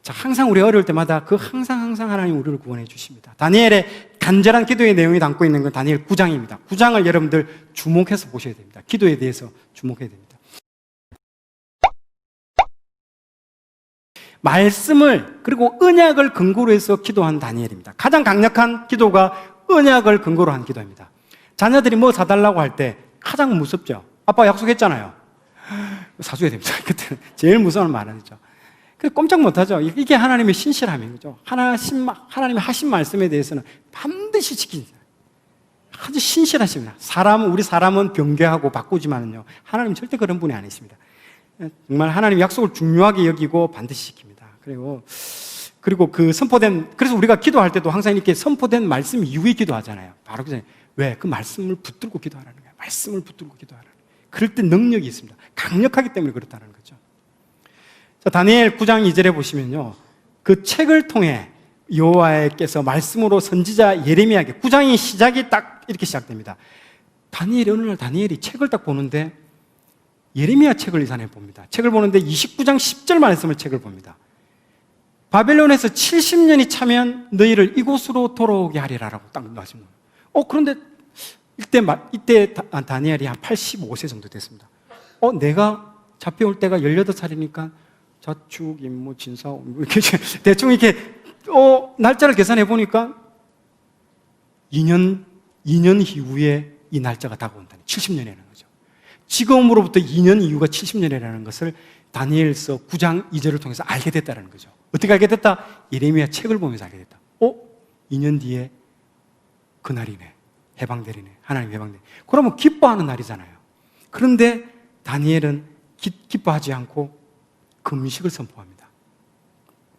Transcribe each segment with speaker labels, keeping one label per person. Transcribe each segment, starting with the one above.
Speaker 1: 자, 항상 우리 어려울 때마다 항상 하나님 우리를 구원해 주십니다. 다니엘의 간절한 기도의 내용이 담고 있는 건 다니엘 9장입니다. 9장을 여러분들 주목해서 보셔야 됩니다. 기도에 대해서 주목해야 됩니다. 말씀을 그리고 언약을 근거로 해서 기도한 다니엘입니다. 가장 강력한 기도가 언약을 근거로 한 기도입니다. 자녀들이 뭐 사달라고 할 때 가장 무섭죠. 아빠 약속했잖아요. 사줘야 됩니다. 그때는 제일 무서운 말은 있죠. 꼼짝 못하죠. 이게 하나님의 신실함인 거죠. 하나님의 하신 말씀에 대해서는 반드시 지키는 아주 신실하십니다. 우리 사람은 변개하고 바꾸지만요, 하나님은 절대 그런 분이 아니십니다. 정말 하나님 약속을 중요하게 여기고 반드시 지킵니다. 그리고 그래서 우리가 기도할 때도 항상 이렇게 선포된 말씀 이후에 기도하잖아요. 바로 그 전에. 왜? 그 말씀을 붙들고 기도하라는 거예요. 말씀을 붙들고 기도하라는 거예요. 그럴 때 능력이 있습니다. 강력하기 때문에 그렇다는 거죠. 자, 다니엘 9장 2절에 보시면요, 그 책을 통해 여호와께서 말씀으로 선지자 예레미야에게 9장의 시작이 딱 이렇게 시작됩니다. 어느 날 다니엘이 책을 딱 보는데 예레미야 책을 이 사람이 봅니다. 책을 보는데 29장 10절 말씀을 책을 봅니다. 바벨론에서 70년이 차면 너희를 이곳으로 돌아오게 하리라라고 딱 말씀합니다. 그런데 이때 다니엘이 한 85세 정도 됐습니다. 내가 잡혀올 때가 18살이니까 자축, 임무, 진사, 이렇게 대충 이렇게 날짜를 계산해 보니까 2년 이후에 이 날짜가 다가온다니 70년이라는 거죠. 지금으로부터 2년 이후가 70년이라는 것을 다니엘서 9장 2절을 통해서 알게 됐다는 거죠. 어떻게 알게 됐다? 예레미야 책을 보면서 알게 됐다. 2년 뒤에 그날이네. 해방되리네. 하나님 해방되네. 그러면 기뻐하는 날이잖아요. 그런데 다니엘은 기뻐하지 않고 금식을 선포합니다.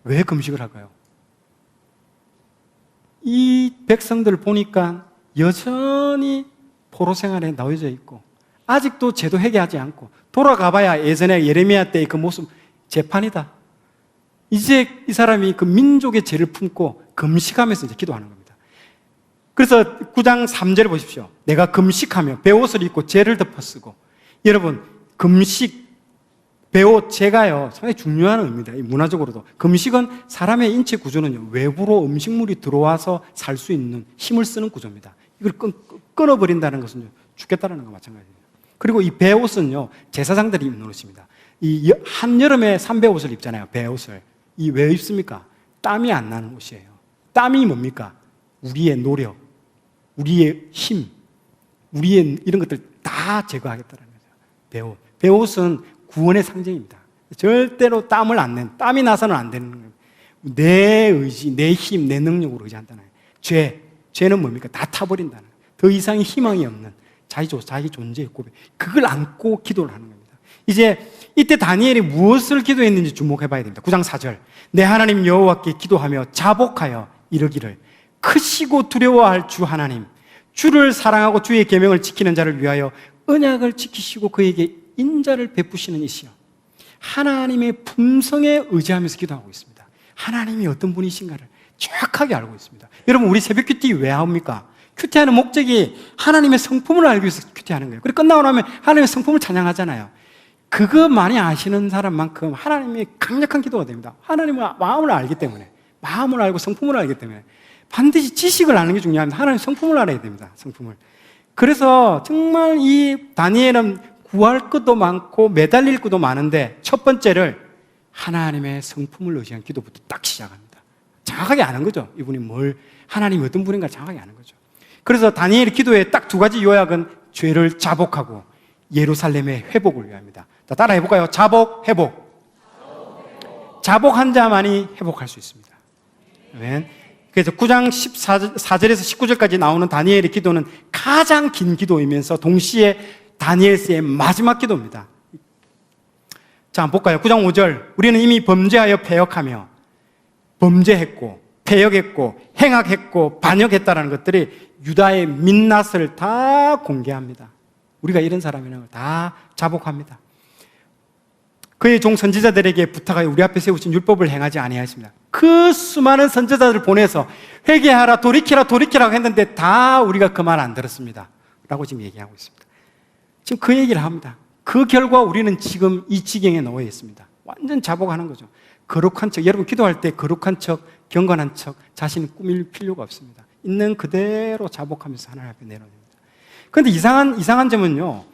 Speaker 1: 왜 금식을 할까요? 이 백성들을 보니까 여전히 포로 생활에 놓여져 있고 아직도 제도 회개하지 않고 돌아가봐야 예전에 예레미야 때의 그 모습 재판이다. 이제 이 사람이 그 민족의 죄를 품고 금식하면서 이제 기도하는 겁니다. 그래서 9장 3절을 보십시오. 내가 금식하며 베옷을 입고 죄를 덮어쓰고. 여러분, 금식, 베옷, 죄가요 상당히 중요한 의미입니다. 문화적으로도. 금식은 사람의 인체 구조는요, 외부로 음식물이 들어와서 살 수 있는 힘을 쓰는 구조입니다. 이걸 끊어버린다는 것은 죽겠다는 것과 마찬가지예요. 그리고 이 베옷은요, 제사장들이 입는 옷입니다. 이 한여름에 삼베옷을 입잖아요. 베옷을. 이 왜 입습니까? 땀이 안 나는 옷이에요. 땀이 뭡니까? 우리의 노력, 우리의 힘, 우리의 이런 것들 다 제거하겠다는 거죠. 베옷은 구원의 상징입니다. 절대로 땀을 안 내는, 땀이 나서는 안 되는 거예요. 내 의지, 내 힘, 내 능력으로 의지한다는 거예요. 죄는 뭡니까? 다 타버린다는 거예요. 더 이상의 희망이 없는 자기 존재의 고백. 그걸 안고 기도를 하는 겁니다. 이제 이때 다니엘이 무엇을 기도했는지 주목해 봐야 됩니다. 9장 4절. 내 하나님 여호와께 기도하며 자복하여 이르기를 크시고 두려워할 주 하나님, 주를 사랑하고 주의 계명을 지키는 자를 위하여 언약을 지키시고 그에게 인자를 베푸시는 이시여. 하나님의 품성에 의지하면서 기도하고 있습니다. 하나님이 어떤 분이신가를 정확하게 알고 있습니다. 여러분, 우리 새벽 큐티 왜 합니까? 큐티하는 목적이 하나님의 성품을 알기 위해서 큐티하는 거예요. 그리고 끝나고 나면 하나님의 성품을 찬양하잖아요. 그거 많이 아시는 사람만큼 하나님의 강력한 기도가 됩니다. 하나님의 마음을 알기 때문에, 마음을 알고 성품을 알기 때문에 반드시 지식을 아는 게 중요합니다. 하나님의 성품을 알아야 됩니다. 성품을. 그래서 정말 이 다니엘은 구할 것도 많고 매달릴 것도 많은데 첫 번째를 하나님의 성품을 의지한 기도부터 딱 시작합니다. 정확하게 아는 거죠. 이분이 하나님이 어떤 분인가 정확하게 아는 거죠. 그래서 다니엘의 기도의 딱 두 가지 요약은 죄를 자복하고 예루살렘의 회복을 위함이다. 자, 따라 해볼까요? 자복, 회복. 자복한 자만이 회복할 수 있습니다. 아멘. 그래서 9장 14절에서 19절까지 나오는 다니엘의 기도는 가장 긴 기도이면서 동시에 다니엘서의 마지막 기도입니다. 자, 한번 볼까요? 9장 5절. 우리는 이미 범죄하여 패역하며 범죄했고 패역했고 행악했고 반역했다라는 것들이 유다의 민낯을 다 공개합니다. 우리가 이런 사람이라는 걸 다 자복합니다. 그의 종 선지자들에게 부탁하여 우리 앞에 세우신 율법을 행하지 아니하였습니다. 그 수많은 선지자들을 보내서 회개하라, 돌이키라고 했는데 다 우리가 그 말 안 들었습니다 라고 지금 얘기하고 있습니다. 지금 그 얘기를 합니다. 그 결과 우리는 지금 이 지경에 놓여 있습니다. 완전 자복하는 거죠. 거룩한 척, 여러분 기도할 때 거룩한 척, 경건한 척, 자신을 꾸밀 필요가 없습니다. 있는 그대로 자복하면서 하나님 앞에 내놓습니다. 그런데 이상한 점은요,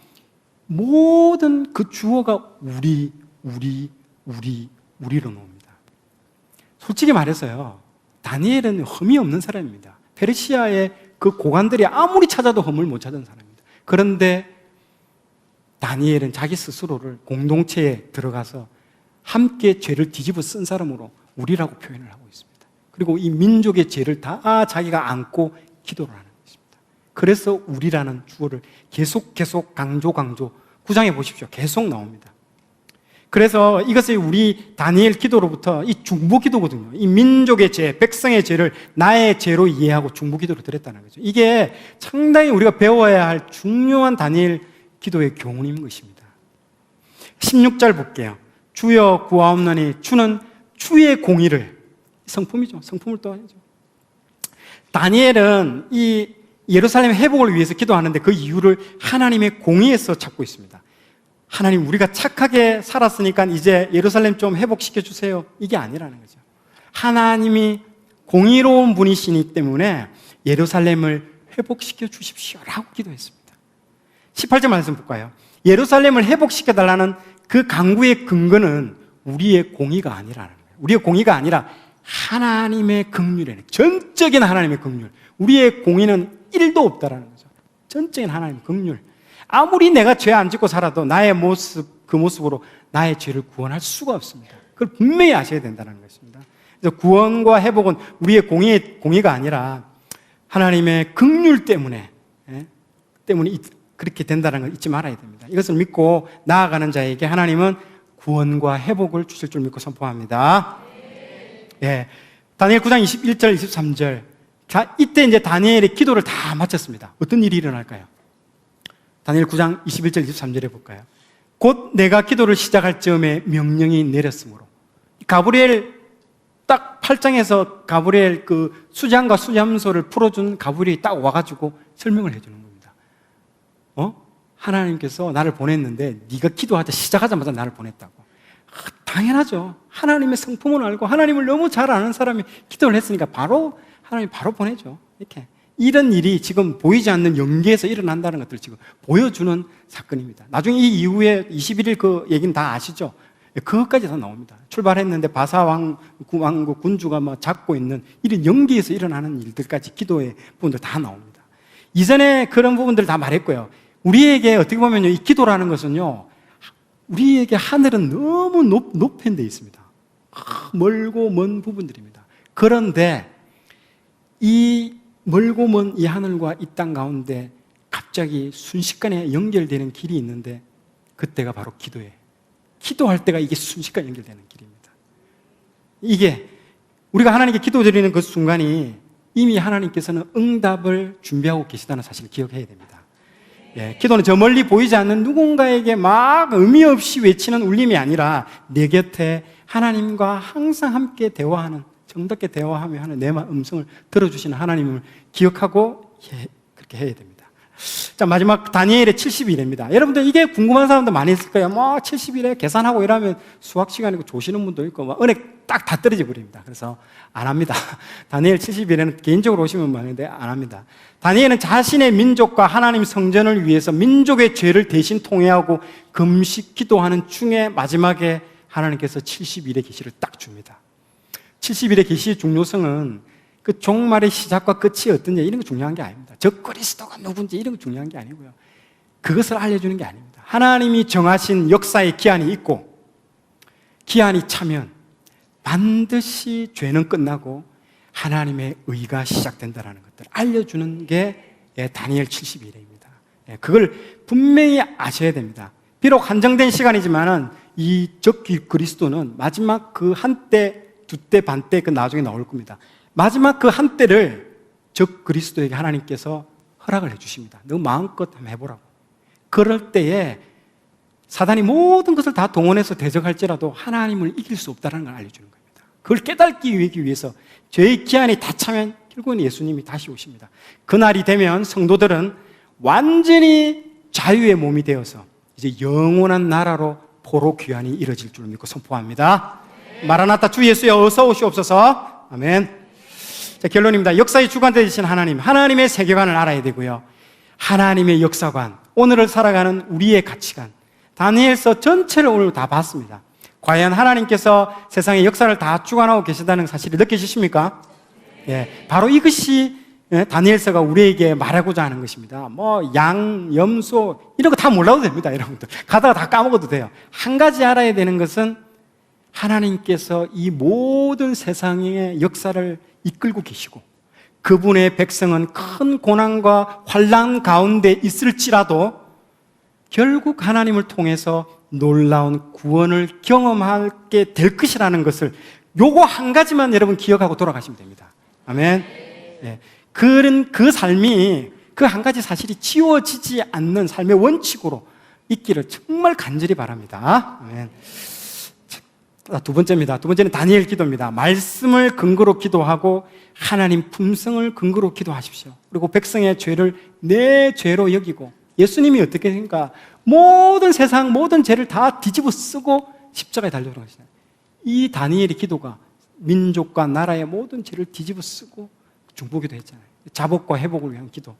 Speaker 1: 모든 그 주어가 우리로 나옵니다. 솔직히 말해서요, 다니엘은 흠이 없는 사람입니다. 페르시아의 그 고관들이 아무리 찾아도 흠을 못 찾은 사람입니다. 그런데 다니엘은 자기 스스로를 공동체에 들어가서 함께 죄를 뒤집어 쓴 사람으로 우리라고 표현을 하고 있습니다. 그리고 이 민족의 죄를 다 자기가 안고 기도를 하는 것입니다. 그래서 우리라는 주어를 계속 강조 9장에 보십시오. 계속 나옵니다. 그래서 이것이 우리 다니엘 기도로부터 이 중보 기도거든요. 이 민족의 죄, 백성의 죄를 나의 죄로 이해하고 중보 기도로 드렸다는 거죠. 이게 상당히 우리가 배워야 할 중요한 다니엘 기도의 교훈인 것입니다. 16절 볼게요. 주여 구하옵나니 주는 주의 공의를, 성품이죠. 성품을 또하죠. 다니엘은 이 예루살렘 회복을 위해서 기도하는데 그 이유를 하나님의 공의에서 찾고 있습니다. 하나님, 우리가 착하게 살았으니까 이제 예루살렘 좀 회복시켜 주세요. 이게 아니라는 거죠. 하나님이 공의로운 분이시기 때문에 예루살렘을 회복시켜 주십시오라고 기도했습니다. 18절 말씀 볼까요? 예루살렘을 회복시켜 달라는 그 강구의 근거는 우리의 공의가 아니라는 거예요. 우리의 공의가 아니라 하나님의 긍휼이에요. 전적인 하나님의 긍휼. 우리의 공의는 1도 없다라는 거죠. 전적인 하나님의 긍휼. 아무리 내가 죄 안 짓고 살아도 나의 모습, 그 모습으로 나의 죄를 구원할 수가 없습니다. 그걸 분명히 아셔야 된다는 것입니다. 그래서 구원과 회복은 우리의 공의가 아니라 하나님의 긍휼 때문에 그렇게 된다는 걸 잊지 말아야 됩니다. 이것을 믿고 나아가는 자에게 하나님은 구원과 회복을 주실 줄 믿고 선포합니다. 예. 다니엘 9장 21절, 23절. 자, 이때 이제 다니엘의 기도를 다 마쳤습니다. 어떤 일이 일어날까요? 다니엘 9장 21절, 23절에 볼까요? 곧 내가 기도를 시작할 즈음에 명령이 내렸으므로. 가브리엘 딱 8장에서 가브리엘 그 수장과 수잠소를 풀어준 가브리엘이 딱 와가지고 설명을 해주는 겁니다. 하나님께서 나를 보냈는데 네가 기도하자 시작하자마자 나를 보냈다고. 당연하죠. 하나님의 성품을 알고 하나님을 너무 잘 아는 사람이 기도를 했으니까 하나님이 바로 보내죠. 이렇게. 이런 일이 지금 보이지 않는 영계에서 일어난다는 것들을 지금 보여주는 사건입니다. 나중에 이 이후에 21일 그 얘기는 다 아시죠? 그것까지 다 나옵니다. 출발했는데 바사 왕국 군주가 막 잡고 있는 이런 영계에서 일어나는 일들까지 기도의 부분들 다 나옵니다. 이전에 그런 부분들 다 말했고요. 우리에게 어떻게 보면요, 이 기도라는 것은요, 우리에게 하늘은 너무 높은 데 있습니다. 멀고 먼 부분들입니다. 그런데 이 멀고 먼 이 하늘과 이 땅 가운데 갑자기 순식간에 연결되는 길이 있는데 그때가 바로 기도예요. 기도할 때가 이게 순식간에 연결되는 길입니다. 이게 우리가 하나님께 기도드리는 그 순간이 이미 하나님께서는 응답을 준비하고 계시다는 사실을 기억해야 됩니다. 예, 기도는 저 멀리 보이지 않는 누군가에게 막 의미 없이 외치는 울림이 아니라 내 곁에 하나님과 항상 함께 대화하는, 정답게 대화하며 하는 내 음성을 들어주시는 하나님을 기억하고 그렇게 해야 됩니다. 자, 마지막 다니엘의 70일입니다. 여러분들 이게 궁금한 사람도 많이 있을 거예요. 70일에 계산하고 이러면 수학 시간이고 조시는 분도 있고 은혜 딱 다 떨어져 버립니다. 그래서 안 합니다. 다니엘 70일에는 개인적으로 오시면 많은데 안 합니다. 다니엘은 자신의 민족과 하나님 성전을 위해서 민족의 죄를 대신 통회하고 금식 기도하는 중에 마지막에 하나님께서 70일의 계시를 딱 줍니다. 70일의 계시의 중요성은 그 종말의 시작과 끝이 어떤지 이런 거 중요한 게 아닙니다. 저 그리스도가 누군지 이런 거 중요한 게 아니고요. 그것을 알려주는 게 아닙니다. 하나님이 정하신 역사의 기한이 있고 기한이 차면 반드시 죄는 끝나고 하나님의 의가 시작된다는 것들을 알려주는 게 다니엘 70일입니다. 그걸 분명히 아셔야 됩니다. 비록 한정된 시간이지만은 이 적 그리스도는 마지막 그 한때, 두때, 반때 그 나중에 나올 겁니다. 마지막 그 한때를 적 그리스도에게 하나님께서 허락을 해주십니다. 너 마음껏 한번 해보라고. 그럴 때에 사단이 모든 것을 다 동원해서 대적할지라도 하나님을 이길 수 없다는 걸 알려주는 겁니다. 그걸 깨닫기 위해서 죄의 기한이 다 차면 결국은 예수님이 다시 오십니다. 그날이 되면 성도들은 완전히 자유의 몸이 되어서 이제 영원한 나라로 포로 귀환이 이루어질 줄 믿고 선포합니다. 마라나타 주 예수여 어서 오시옵소서. 아멘. 자, 결론입니다. 역사의 주관 되신 하나님, 하나님의 세계관을 알아야 되고요. 하나님의 역사관, 오늘을 살아가는 우리의 가치관, 다니엘서 전체를 오늘 다 봤습니다. 과연 하나님께서 세상의 역사를 다 주관하고 계신다는 사실을 느끼십니까? 예, 바로 이것이 다니엘서가 우리에게 말하고자 하는 것입니다. 양, 염소 이런 거 다 몰라도 됩니다. 여러분들 가다가 다 까먹어도 돼요. 한 가지 알아야 되는 것은 하나님께서 이 모든 세상의 역사를 이끌고 계시고 그분의 백성은 큰 고난과 환난 가운데 있을지라도 결국 하나님을 통해서 놀라운 구원을 경험하게 될 것이라는 것을 요거 한 가지만 여러분 기억하고 돌아가시면 됩니다. 아멘. 네. 그 삶이 그 한 가지 사실이 지워지지 않는 삶의 원칙으로 있기를 정말 간절히 바랍니다. 아멘. 두 번째입니다. 두 번째는 다니엘 기도입니다. 말씀을 근거로 기도하고 하나님 품성을 근거로 기도하십시오. 그리고 백성의 죄를 내 죄로 여기고 예수님이 어떻게 했습니까? 모든 세상 모든 죄를 다 뒤집어 쓰고 십자가에 달려 돌아가시잖아요. 이 다니엘의 기도가 민족과 나라의 모든 죄를 뒤집어 쓰고 중보기도 했잖아요. 자복과 회복을 위한 기도.